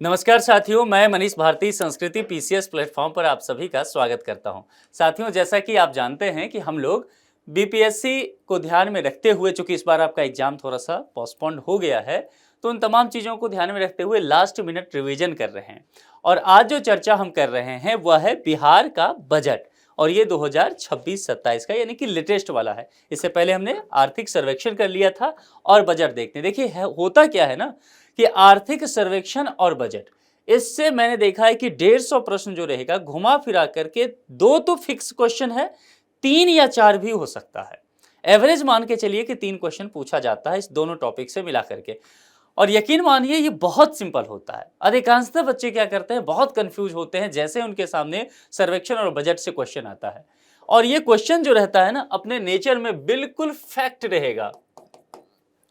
नमस्कार साथियों, मैं मनीष भारती संस्कृति पीसीएस प्लेटफॉर्म पर आप सभी का स्वागत करता हूं। साथियों, जैसा कि आप जानते हैं कि हम लोग बीपीएससी को ध्यान में रखते हुए, चूंकि इस बार आपका एग्जाम थोड़ा सा पोस्टपोन्ड हो गया है, तो उन तमाम चीज़ों को ध्यान में रखते हुए लास्ट मिनट रिवीजन कर रहे हैं। और आज जो चर्चा हम कर रहे हैं वह है बिहार का बजट, और ये 2026-27 का यानी कि लेटेस्ट वाला है। इससे पहले हमने आर्थिक सर्वेक्षण कर लिया था और बजट देखते हैं। देखिए होता क्या है ना कि आर्थिक सर्वेक्षण और बजट, इससे मैंने देखा है कि 150 प्रश्न जो रहेगा घुमा फिरा करके दो तो फिक्स क्वेश्चन है, 3 या 4 भी हो सकता है। एवरेज मान के चलिए कि 3 क्वेश्चन पूछा जाता है इस दोनों टॉपिक से मिला करके। और यकीन मानिए ये बहुत सिंपल होता है। अधिकांशतः बच्चे क्या करते हैं, बहुत कंफ्यूज होते हैं जैसे उनके सामने सर्वेक्षण और बजट से क्वेश्चन आता है। और ये क्वेश्चन जो रहता है ना, अपने नेचर में बिल्कुल फैक्ट रहेगा,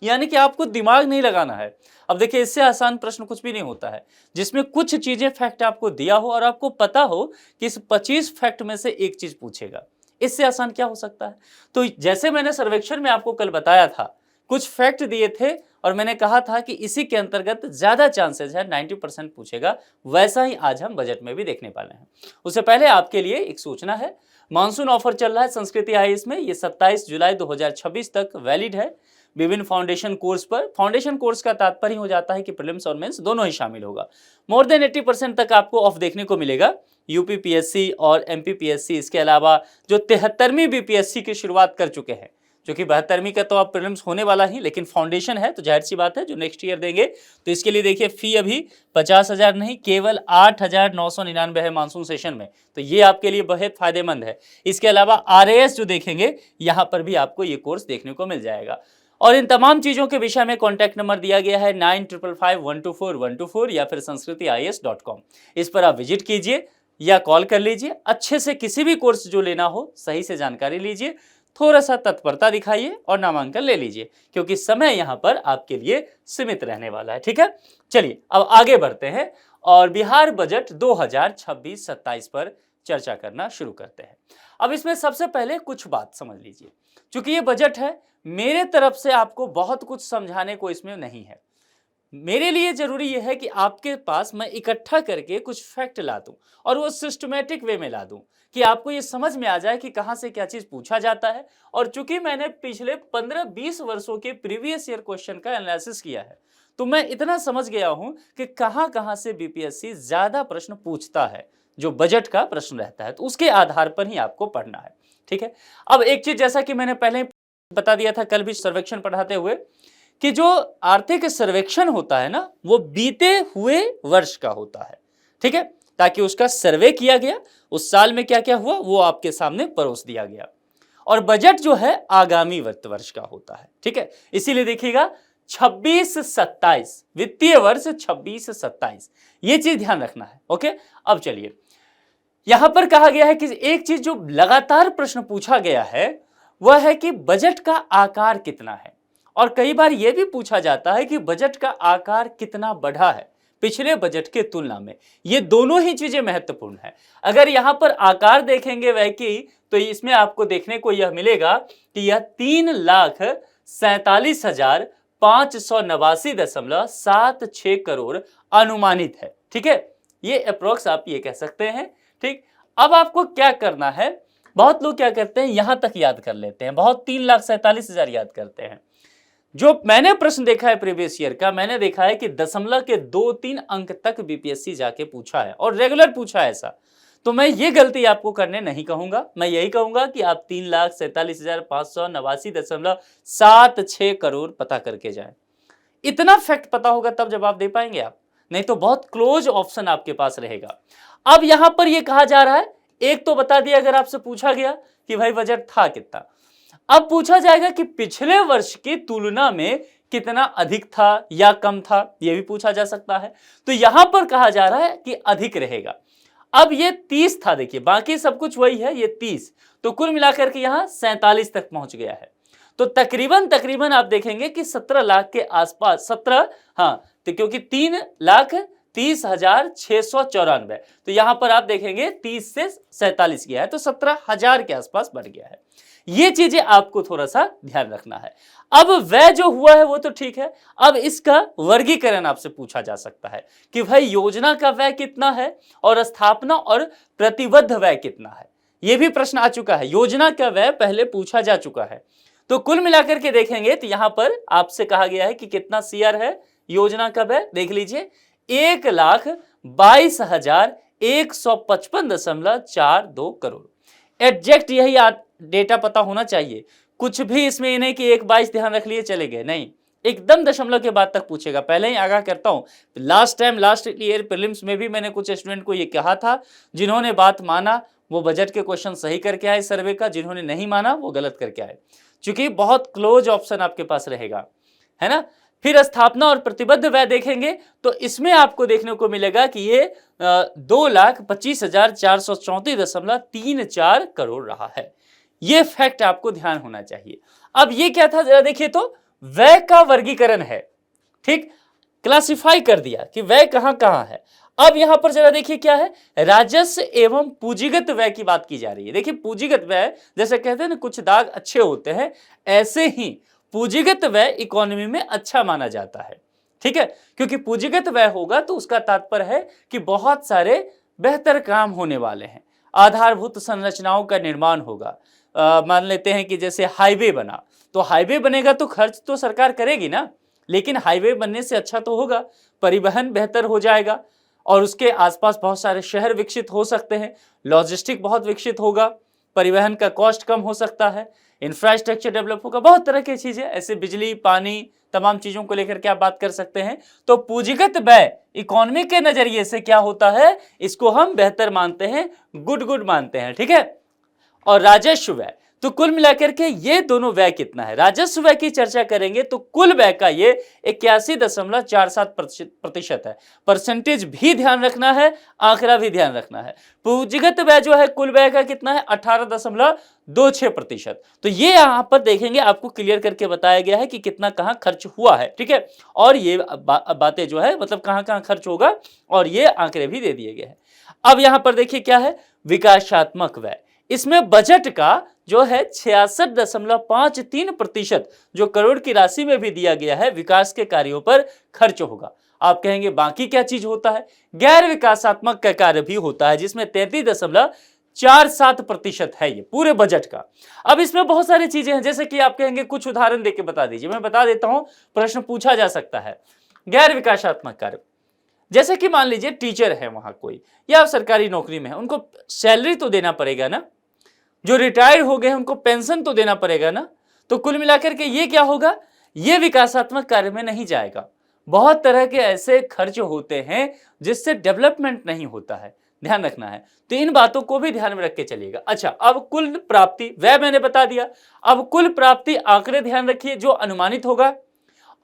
यानी कि आपको दिमाग नहीं लगाना है। अब देखिए, इससे आसान प्रश्न कुछ भी नहीं होता है जिसमें कुछ चीजें फैक्ट आपको दिया हो और आपको पता हो कि इस 25 फैक्ट में से एक चीज पूछेगा। इससे आसान क्या हो सकता है। तो जैसे मैंने सर्वेक्षण में आपको कल बताया था, कुछ फैक्ट दिए थे और मैंने कहा था कि इसी के अंतर्गत ज्यादा चांसेस है 90% पूछेगा, वैसा ही आज हम बजट में भी देखने वाले हैं। उससे पहले आपके लिए एक सूचना है, मानसून ऑफर चल रहा है संस्कृति आईएएस में। ये 27 जुलाई 2026 तक वैलिड है विभिन्न फाउंडेशन कोर्स पर। फाउंडेशन कोर्स का तात्पर्य हो जाता है कि प्रीलिम्स और मेंस दोनों ही शामिल होगा। मोर देन 80% तक आपको ऑफ देखने को मिलेगा। यूपी पीएससी और एमपी पीएससी, इसके अलावा जो 73वीं बीपीएससी की शुरुआत कर चुके हैं, जो कि 72वीं का तो अब प्रीलिम्स होने वाला ही, लेकिन फाउंडेशन है तो जाहिर सी बात है जो नेक्स्ट ईयर देंगे। तो इसके लिए देखिए, फी अभी 50,000 नहीं, केवल 8,999 है मानसून सेशन में। तो ये आपके लिए बहुत फायदेमंद है। इसके अलावा आरएएस जो देखेंगे, यहाँ पर भी आपको ये कोर्स देखने को मिल जाएगा। और इन तमाम चीजों के विषय में कॉन्टैक्ट नंबर दिया गया है 9555124124 या फिर sanskritIAS.com। इस पर आप विजिट कीजिए या कॉल कर लीजिए। अच्छे से किसी भी कोर्स जो लेना हो सही से जानकारी लीजिए, थोड़ा सा तत्परता दिखाइए और नामांकन ले लीजिए, क्योंकि समय यहां पर आपके लिए सीमित रहने वाला है। ठीक है, चलिए अब आगे बढ़ते हैं और बिहार बजट 2026-27 पर चर्चा करना शुरू करते हैं। अब इसमें सबसे पहले कुछ बात समझ लीजिए। चूंकि ये बजट है, मेरे तरफ से आपको बहुत कुछ समझाने को इसमें नहीं है। मेरे लिए जरूरी यह है कि आपके पास मैं इकट्ठा करके कुछ फैक्ट ला दूं और वो सिस्टमैटिक वे में ला दूं कि आपको ये समझ में आ जाए कि कहां से क्या चीज पूछा जाता है। और चूंकि मैंने पिछले 15-20 वर्षों के प्रीवियस ईयर क्वेश्चन का एनालिसिस किया है, तो मैं इतना समझ गया हूं कि कहां कहां से बीपीएससी ज्यादा प्रश्न पूछता है जो बजट का प्रश्न रहता है। तो उसके आधार पर ही आपको पढ़ना है। ठीक है, अब एक चीज जैसा कि मैंने पहले बता दिया था कल भी सर्वेक्षण पढ़ाते हुए, कि जो आर्थिक सर्वेक्षण होता है ना, वो बीते हुए वर्ष का होता है। ठीक है, ताकि उसका सर्वे किया गया, उस साल में क्या क्या हुआ वो आपके सामने परोस दिया गया। और बजट जो है आगामी वित्त वर्ष का होता है। ठीक है, इसीलिए देखिएगा 26-27 वित्तीय वर्ष 26-27, ये चीज ध्यान रखना है। ओके, अब चलिए, यहां पर कहा गया है कि एक चीज जो लगातार प्रश्न पूछा गया है वह है कि बजट का आकार कितना है। और कई बार यह भी पूछा जाता है कि बजट का आकार कितना बढ़ा है पिछले बजट के तुलना में। ये दोनों ही चीजें महत्वपूर्ण है। अगर यहां पर आकार देखेंगे वह की, तो इसमें आपको देखने को यह मिलेगा कि यह 3,47,589.76 करोड़ अनुमानित है। ठीक है, ये अप्रोक्स आप ये कह सकते हैं। ठीक, अब आपको क्या करना है, बहुत लोग क्या करते हैं यहां तक याद कर लेते हैं, बहुत 3,47,000 याद करते हैं। जो मैंने प्रश्न देखा है प्रीवियस ईयर का, मैंने देखा है कि दशमलव के 2-3 अंक तक बीपीएससी जाके पूछा है और रेगुलर पूछा है ऐसा। तो मैं ये गलती आपको करने नहीं कहूंगा। मैं यही कहूंगा कि आप 3,47,589.76 करोड़ पता करके जाएं। इतना फैक्ट पता होगा तब जवाब दे पाएंगे आप, नहीं तो बहुत क्लोज ऑप्शन आपके पास रहेगा। अब यहां पर यह कहा जा रहा है, एक तो बता दिया अगर आपसे पूछा गया कि भाई बजट था कितना, अब पूछा जाएगा कि पिछले वर्ष की तुलना में कितना अधिक था या कम था, यह भी पूछा जा सकता है। तो यहां पर कहा जा रहा है कि अधिक रहेगा। अब ये 30 था, देखिए बाकी सब कुछ वही है, ये 30, तो कुल मिलाकर के यहां 47 तक पहुंच गया है। तो तकरीबन आप देखेंगे कि 17 लाख के आसपास, 17, हाँ, तो क्योंकि 3,30,694, तो यहां पर आप देखेंगे 30 से 47 गया है, तो 17,000 के आसपास बढ़ गया है। ये चीजें आपको थोड़ा सा ध्यान रखना है। अब व्यय जो हुआ है वो तो ठीक है, अब इसका वर्गीकरण आपसे पूछा जा सकता है कि भाई योजना का व्यय कितना है और स्थापना और प्रतिबद्ध व्यय कितना है। ये भी प्रश्न आ चुका है, योजना का व्यय पहले पूछा जा चुका है। तो कुल मिलाकर के देखेंगे तो यहां पर आपसे कहा गया है कि कितना सीआर है योजना का व्यय, देख लीजिए 1,22,155.42 करोड़। एग्जैक्ट यही डेटा पता होना चाहिए, कुछ भी इसमें ये नहीं कि 1,22 ध्यान रख लिए चले गए, नहीं, एकदम दशमलव के बाद तक पूछेगा। पहले ही आगाह करता हूं, लास्ट ईयर प्रीलिम्स में भी मैंने कुछ स्टूडेंट को ये कहा था, जिन्होंने बात माना वो बजट के क्वेश्चन सही करके आए सर्वे का, जिन्होंने नहीं माना वो गलत करके आए, क्योंकि बहुत क्लोज ऑप्शन आपके पास रहेगा, है ना। फिर स्थापना और प्रतिबद्ध व्यय देखेंगे तो इसमें आपको देखने को मिलेगा कि ये 2,25,434.34 करोड़ रहा है। ये फैक्ट आपको ध्यान होना चाहिए। अब ये क्या था जरा देखिए, तो व्यय का वर्गीकरण है, ठीक, क्लासिफाई कर दिया कि व्यय कहां कहां है। अब यहां पर जरा देखिए क्या है, राजस्व एवं पूंजीगत व्यय की बात की जा रही है। देखिए पूंजीगत व्यय जैसे कहते हैं ना कुछ दाग अच्छे होते हैं, ऐसे ही पूंजीगत व्यय इकोनॉमी में अच्छा माना जाता है, ठीक है, क्योंकि पूंजीगत व्यय होगा तो उसका तात्पर्य है कि बहुत सारे बेहतर काम होने वाले हैं, आधारभूत संरचनाओं का निर्माण होगा। मान लेते हैं कि जैसे हाईवे बना, तो हाईवे बनेगा तो खर्च तो सरकार करेगी ना, लेकिन हाईवे बनने से अच्छा तो होगा, परिवहन बेहतर हो जाएगा और उसके आसपास बहुत सारे शहर विकसित हो सकते हैं, लॉजिस्टिक बहुत विकसित होगा, परिवहन का कॉस्ट कम हो सकता है, इंफ्रास्ट्रक्चर डेवलप होगा, बहुत तरह की चीजें ऐसे, बिजली पानी तमाम चीजों को लेकर के आप बात कर सकते हैं। तो पूंजीगत व्यय इकोनॉमी के नजरिए से क्या होता है, इसको हम बेहतर मानते हैं, गुड मानते हैं, ठीक है। और राजस्व व्यय, तो कुल मिलाकर के ये दोनों व्यय कितना है, राजस्व व्यय की चर्चा करेंगे तो कुल व्यय का ये 81.47% है। परसेंटेज भी ध्यान रखना है, आंकड़ा भी ध्यान रखना है। पूंजीगत व्यय जो है कुल व्यय का कितना है, 18.26%। तो ये यहां पर देखेंगे आपको क्लियर करके बताया गया है कि कितना कहां खर्च हुआ है, ठीक है, और ये बातें जो है मतलब कहां कहां खर्च होगा और ये आंकड़े भी दे दिए गए हैं। अब यहां पर देखिए क्या है, विकासात्मक व्यय, इसमें बजट का जो है 66.53% जो करोड़ की राशि में भी दिया गया है विकास के कार्यों पर खर्च होगा। आप कहेंगे बाकी क्या चीज होता है, गैर विकासात्मक का कार्य भी होता है जिसमें 33.47% है ये पूरे बजट का। अब इसमें बहुत सारी चीजें हैं, जैसे कि आप कहेंगे कुछ उदाहरण देके बता दीजिए, मैं बता देता हूं, प्रश्न पूछा जा सकता है। गैर विकासात्मक कार्य जैसे कि मान लीजिए टीचर है वहां कोई, या सरकारी नौकरी में है, उनको सैलरी तो देना पड़ेगा ना, जो रिटायर हो गए हैं उनको पेंशन तो देना पड़ेगा ना। तो कुल मिलाकर के ये क्या होगा, ये विकासात्मक कार्य में नहीं जाएगा। बहुत तरह के ऐसे खर्च होते हैं जिससे डेवलपमेंट नहीं होता है, ध्यान रखना है। तो इन बातों को भी ध्यान में रख के चलिएगा। अच्छा, अब कुल प्राप्ति व्यय मैंने बता दिया, अब कुल प्राप्ति आंकड़े ध्यान रखिए जो अनुमानित होगा,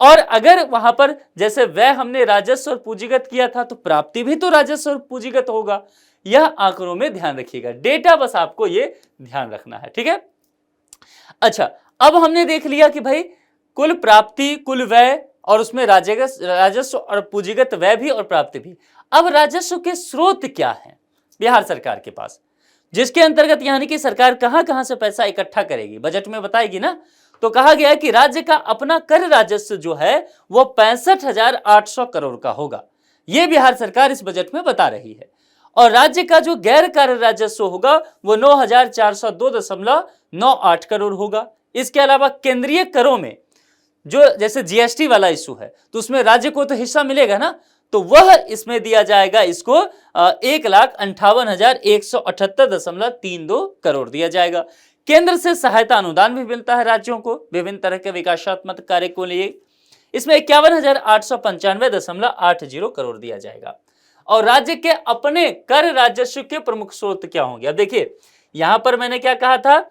और अगर वहां पर जैसे व्यय हमने राजस्व और पूंजीगत किया था तो प्राप्ति भी तो राजस्व और पूंजीगत होगा, यह आंकड़ों में ध्यान रखिएगा। डेटा बस आपको ये ध्यान रखना है, ठीक है। अच्छा, अब हमने देख लिया कि भाई कुल प्राप्ति, कुल व्यय और उसमें राजस्व और पूंजीगत व्यय भी और प्राप्ति भी। अब राजस्व के स्रोत क्या है बिहार सरकार के पास, जिसके अंतर्गत यानी कि सरकार कहां कहां से पैसा इकट्ठा करेगी, बजट में बताएगी ना। तो कहा गया है कि राज्य का अपना कर राजस्व जो है वो 65,800 करोड़ का होगा, यह बिहार सरकार इस बजट में बता रही है। और राज्य का जो गैर कार्य राजस्व होगा वो 9,402.98 करोड़ होगा। इसके अलावा केंद्रीय करों में जो जैसे जीएसटी वाला इशू है तो उसमें राज्य को तो हिस्सा मिलेगा ना, तो वह इसमें दिया जाएगा, इसको 1,58,178.32 करोड़ दिया जाएगा। केंद्र से सहायता अनुदान भी मिलता है राज्यों को विभिन्न तरह के विकासात्मक कार्य को लिए, इसमें 51,895.80 करोड़ दिया जाएगा। और राज्य के अपने कर राजस्व के प्रमुख स्रोत क्या होंगे। अब देखिए यहां पर मैंने क्या कहा था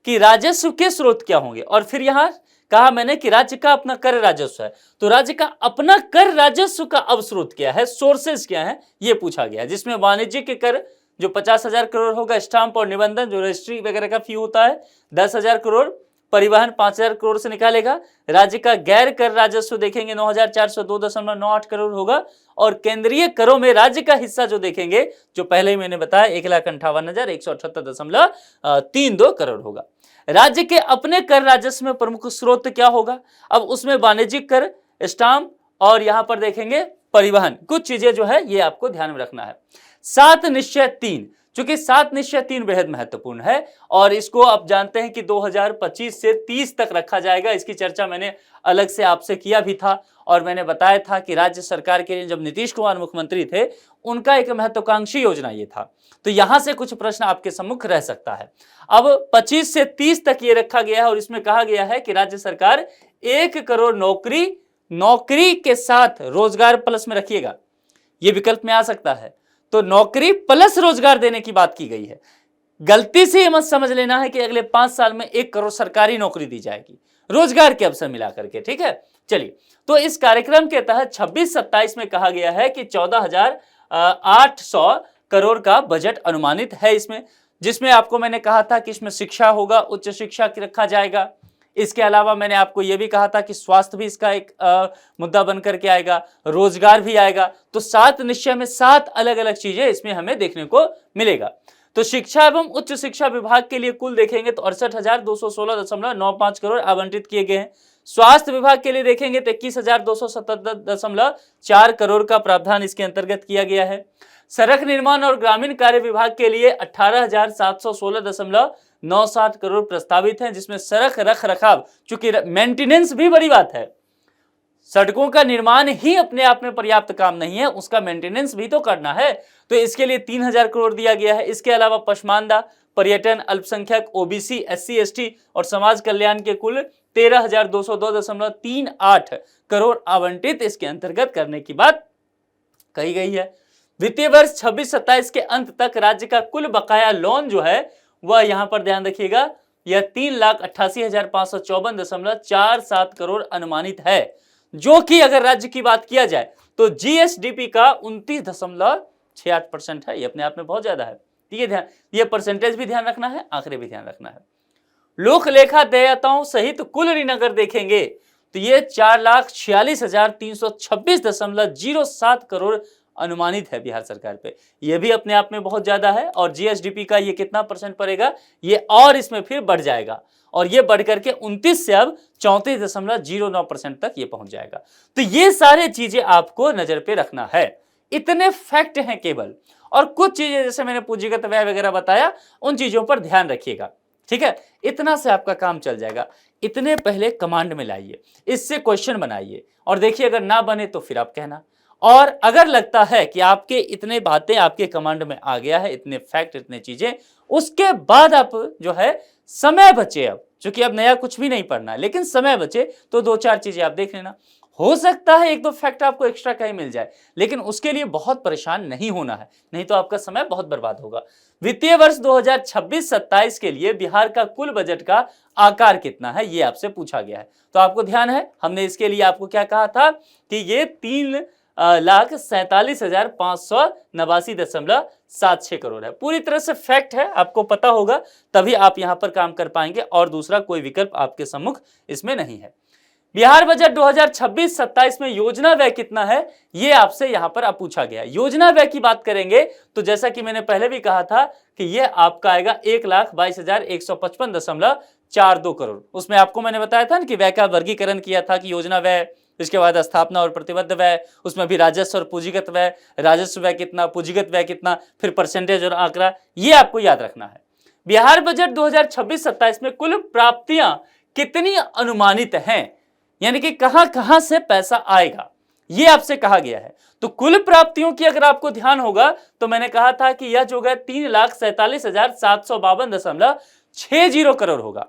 कि राजस्व के स्रोत क्या होंगे, और फिर यहां कहा मैंने कि राज्य का अपना कर राजस्व है, तो राज्य का अपना कर राजस्व का अब स्रोत क्या है, सोर्सेज क्या है, यह पूछा गया, जिसमें वाणिज्यिक कर जो 50,000 करोड़ होगा, स्टाम्प और निबंधन जो रजिस्ट्री वगैरह का फी होता है 10,000 करोड़, परिवहन 5,000 करोड़ से निकालेगा। राज्य का गैर कर राजस्व देखेंगे 9,402.98 करोड़ होगा, और केंद्रीय करों में राज्य का हिस्सा जो देखेंगे, जो पहले ही मैंने बताया 1,58,178.32 करोड़ होगा। राज्य के अपने कर राजस्व में प्रमुख स्रोत क्या होगा? अब उसमें वाणिज्यिक कर, स्टाम्प और यहां पर देखेंगे परिवहन, कुछ चीजें जो है ये आपको ध्यान में रखना है। 7 निश्चय 3, चूंकि 7 निश्चय 3 बेहद महत्वपूर्ण है और इसको आप जानते हैं कि 2025 से 30 तक रखा जाएगा। इसकी चर्चा मैंने अलग से आपसे किया भी था और मैंने बताया था कि राज्य सरकार के लिए जब नीतीश कुमार मुख्यमंत्री थे, उनका एक महत्वाकांक्षी योजना ये था। तो यहां से कुछ प्रश्न आपके सम्मुख रह सकता है। अब 25 से 30 तक ये रखा गया है और इसमें कहा गया है कि राज्य सरकार 1 करोड़ नौकरी के साथ रोजगार प्लस में रखिएगा, ये विकल्प में आ सकता है। तो नौकरी प्लस रोजगार देने की बात की गई है। गलती से ये मत समझ लेना है कि अगले 5 साल में 1 करोड़ सरकारी नौकरी दी जाएगी, रोजगार के अवसर मिला करके, ठीक है। चलिए, तो इस कार्यक्रम के तहत 26-27 में कहा गया है कि 14,800 करोड़ का बजट अनुमानित है इसमें, जिसमें आपको मैंने कहा था कि इसमें शिक्षा होगा, उच्च शिक्षा की रखा जाएगा। इसके अलावा मैंने आपको यह भी कहा था कि स्वास्थ्य भी इसका एक मुद्दा बन करके आएगा, रोजगार भी आएगा। तो 7 निश्चय में 7 अलग अलग चीजें इसमें हमें देखने को मिलेगा। तो शिक्षा एवं उच्च शिक्षा विभाग के लिए कुल देखेंगे तो 68,216.95 करोड़ आवंटित किए गए हैं। स्वास्थ्य विभाग के लिए देखेंगे तो 21,277.4 करोड़ का प्रावधान इसके अंतर्गत किया गया है। सड़क निर्माण और ग्रामीण कार्य विभाग के लिए 18,716.97 करोड़ प्रस्तावित हैं, जिसमें सड़क रख रखाव, चूंकि मेंटेनेंस भी बड़ी बात है, सड़कों का निर्माण ही अपने आप में पर्याप्त काम नहीं है, उसका मेंटेनेंस भी तो करना है, तो इसके लिए 3,000 करोड़ दिया गया है। इसके अलावा पशमानदा, पर्यटन, अल्पसंख्यक, ओबीसी, SC ST और समाज कल्याण के कुल 13,202.38 करोड़ आवंटित इसके अंतर्गत करने की बात कही गई है। वित्तीय वर्ष 26-27 के अंत तक राज्य का कुल बकाया लोन जो है वह यहां पर ध्यान रखिएगा, यह 3,88,554.47 करोड़ अनुमानित है, जो कि अगर राज्य की बात किया जाए तो GSDP का 29.68% है। ये अपने आप में बहुत ज्यादा है। ये परसेंटेज भी ध्यान रखना है, आंकड़े भी ध्यान रखना है। लोक लेखा देयताओं सहित कुल ऋण अगर देखेंगे तो ये 4,46,326.07 करोड़ अनुमानित है बिहार सरकार पे। ये भी अपने आप में बहुत ज्यादा है और GSDP का ये कितना परसेंट पड़ेगा, ये और इसमें फिर बढ़ जाएगा और ये बढ़ करके 29 से अब 34.09% तक ये पहुंच जाएगा। तो ये सारे चीजें आपको नजर पे रखना है। इतने फैक्ट हैं केवल, और कुछ चीजें जैसे मैंने पूंजीगत व्यय वगैरह बताया, उन चीजों पर ध्यान रखिएगा, ठीक है। इतना से आपका काम चल जाएगा। इतने पहले कमांड में लाइए, इससे क्वेश्चन बनाइए और देखिए अगर ना बने तो फिर आप कहना। और अगर लगता है कि आपके इतने बातें आपके कमांड में आ गया है, इतने फैक्ट, इतने चीजें, उसके बाद आप जो है समय बचे, अब चूंकि अब नया कुछ भी नहीं पढ़ना है, लेकिन समय बचे तो 2-4 चीजें आप देख लेना। हो सकता है 1-2 फैक्ट आपको एक्स्ट्रा कहीं मिल जाए, लेकिन उसके लिए बहुत परेशान नहीं होना है, नहीं तो आपका समय बहुत बर्बाद होगा। वित्तीय वर्ष 2026-27 के लिए बिहार का कुल बजट का आकार कितना है, ये आपसे पूछा गया है। तो आपको ध्यान है, हमने इसके लिए आपको क्या कहा था कि ये 3,47,589.76 करोड़ है। पूरी तरह से फैक्ट है, आपको पता होगा, तभी आप यहां पर काम कर पाएंगे और दूसरा कोई विकल्प आपके सम्मुख इसमें नहीं है। बिहार बजट 2026-27 में योजना व्यय कितना है, ये आपसे यहां पर अब पूछा गया। योजना व्यय की बात करेंगे तो जैसा कि मैंने पहले भी कहा था कि ये आपका आएगा 1,22,155.42 करोड़। उसमें आपको मैंने बताया था ना कि व्यय का वर्गीकरण किया था कि योजना व्यय, इसके बाद स्थापना और प्रतिबद्ध व्यय, उसमें भी राजस्व और पूंजीगत व्यय, राजस्व व्यय कितना, पूंजीगत व्यय कितना, फिर परसेंटेज और आंकड़ा, ये आपको याद रखना है। बिहार बजट 2026-27 में कुल प्राप्तियां कितनी अनुमानित हैं, यानी कि कहां से पैसा आएगा, ये आपसे कहा गया है। तो कुल प्राप्तियों की अगर आपको ध्यान होगा तो मैंने कहा था कि यह जो है 3,47,752.60 करोड़ होगा,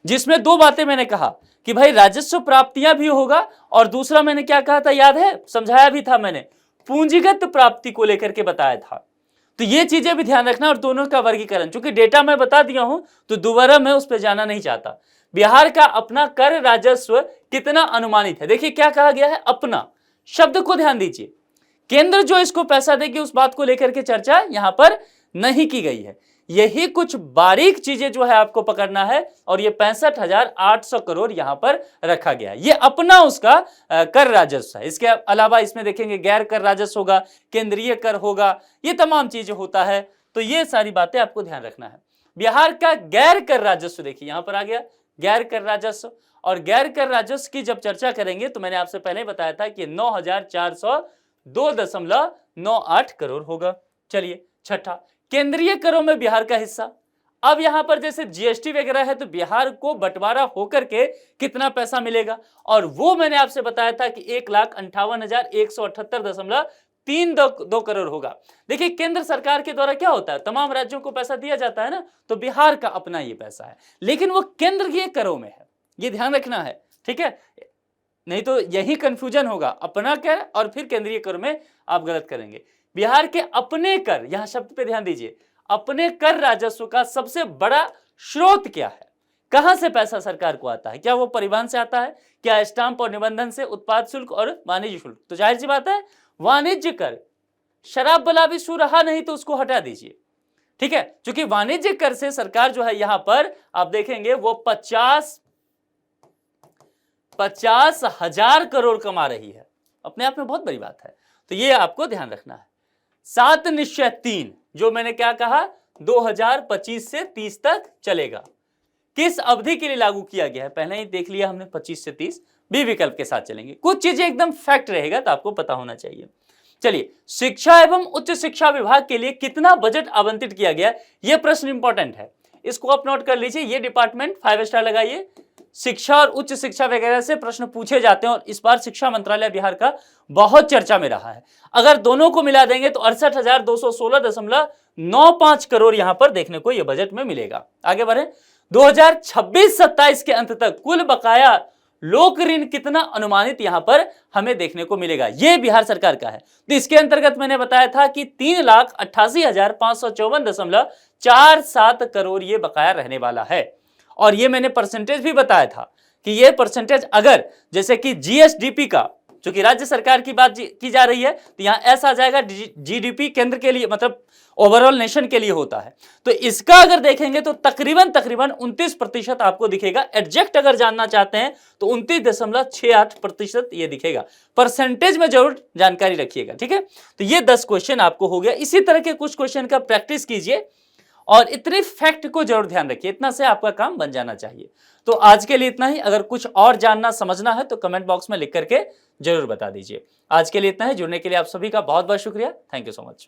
जिसमें 2 बातें मैंने कहा कि भाई राजस्व प्राप्तियां भी होगा और दूसरा मैंने क्या कहा था, याद है, समझाया भी था मैंने, पूंजीगत प्राप्ति को लेकर के बताया था। तो ये चीजें भी ध्यान रखना और दोनों का वर्गीकरण, चूंकि डेटा मैं बता दिया हूं तो दोबारा मैं उस पर जाना नहीं चाहता। बिहार का अपना कर राजस्व कितना अनुमानित है, देखिए क्या कहा गया है, अपना शब्द को ध्यान दीजिए। केंद्र जो इसको पैसा देगी उस बात को लेकर के चर्चा यहां पर नहीं की गई है। यही कुछ बारीक चीजें जो है आपको पकड़ना है और ये 65,800 करोड़ यहां पर रखा गया है। ये अपना उसका कर राजस्व है। इसके अलावा इसमें देखेंगे गैर कर राजस्व होगा, केंद्रीय कर होगा, ये तमाम चीजें होता है। तो ये सारी बातें आपको ध्यान रखना है। बिहार का गैर कर राजस्व देखिए यहां पर आ गया गैर कर राजस्व। और गैर कर राजस्व की जब चर्चा करेंगे तो मैंने आपसे पहले बताया था कि 9,402.98 करोड़ होगा। चलिए छठा, केंद्रीय करों में बिहार का हिस्सा। अब यहां पर जैसे जीएसटी वगैरह है तो बिहार को बंटवारा होकर के कितना पैसा मिलेगा, और वो मैंने आपसे बताया था कि 1,58,178.32 करोड़ होगा। देखिए केंद्र सरकार के द्वारा क्या होता है, तमाम राज्यों को पैसा दिया जाता है ना, तो बिहार का अपना ये पैसा है, लेकिन वो केंद्रीय करों में है, ये ध्यान रखना है, ठीक है, नहीं तो यही कंफ्यूजन होगा, अपना कर और फिर केंद्रीय कर में आप गलत करेंगे। बिहार के अपने कर, यहां शब्द पे ध्यान दीजिए, अपने कर राजस्व का सबसे बड़ा स्रोत क्या है, कहां से पैसा सरकार को आता है, क्या वो परिवहन से आता है, क्या स्टाम्प और निबंधन से, उत्पाद शुल्क और वाणिज्य शुल्क, तो जाहिर सी बात है वाणिज्य कर। शराब वाला भी शू रहा नहीं तो उसको हटा दीजिए, ठीक है, क्योंकि वाणिज्य कर से सरकार जो है यहां पर आप देखेंगे वो 50,000 करोड़ कमा रही है, अपने आप में बहुत बड़ी बात है। तो ये आपको ध्यान रखना है। 7 निश्चय 3 जो मैंने क्या कहा 2025 से 30 तक चलेगा, किस अवधि के लिए लागू किया गया है पहले ही देख लिया हमने, 25 से 30, बी विकल्प के साथ चलेंगे। कुछ चीजें एकदम फैक्ट रहेगा तो आपको पता होना चाहिए। चलिए, शिक्षा एवं उच्च शिक्षा विभाग के लिए कितना बजट आवंटित किया गया, यह प्रश्न इंपॉर्टेंट है, इसको आप नोट कर लीजिए। ये डिपार्टमेंट 5 स्टार लगाइए। शिक्षा और उच्च शिक्षा वगैरह से प्रश्न पूछे जाते हैं और इस बार शिक्षा मंत्रालय बिहार का बहुत चर्चा में रहा है। अगर दोनों को मिला देंगे तो 68,216.95 करोड़ यहां पर देखने को यह बजट में मिलेगा। आगे बढ़े, 2026-27 के अंत तक कुल बकाया लोक ऋण कितना अनुमानित यहां पर हमें देखने को मिलेगा, यह बिहार सरकार का है। तो इसके अंतर्गत मैंने बताया था कि 3,88,554.47 करोड़ ये बकाया रहने वाला है। और ये मैंने परसेंटेज भी बताया था कि ये परसेंटेज अगर जैसे कि जीएसडीपी का, जो कि राज्य सरकार की बात की जा रही है, तो यहां ऐसा आ जाएगा जीडीपी केंद्र के लिए, मतलब ओवरऑल नेशन के लिए होता है, तो इसका अगर देखेंगे तो तकरीबन 29% आपको दिखेगा। एग्जैक्ट अगर जानना चाहते हैं तो 29.68% ये दिखेगा। परसेंटेज में जरूर जानकारी रखिएगा, ठीक है। तो ये 10 क्वेश्चन आपको हो गया। इसी तरह के कुछ क्वेश्चन का प्रैक्टिस कीजिए और इतने फैक्ट को जरूर ध्यान रखिए, इतना से आपका काम बन जाना चाहिए। तो आज के लिए इतना ही। अगर कुछ और जानना समझना है तो कमेंट बॉक्स में लिख करके जरूर बता दीजिए। आज के लिए इतना ही। जुड़ने के लिए आप सभी का बहुत बहुत शुक्रिया। Thank you so much.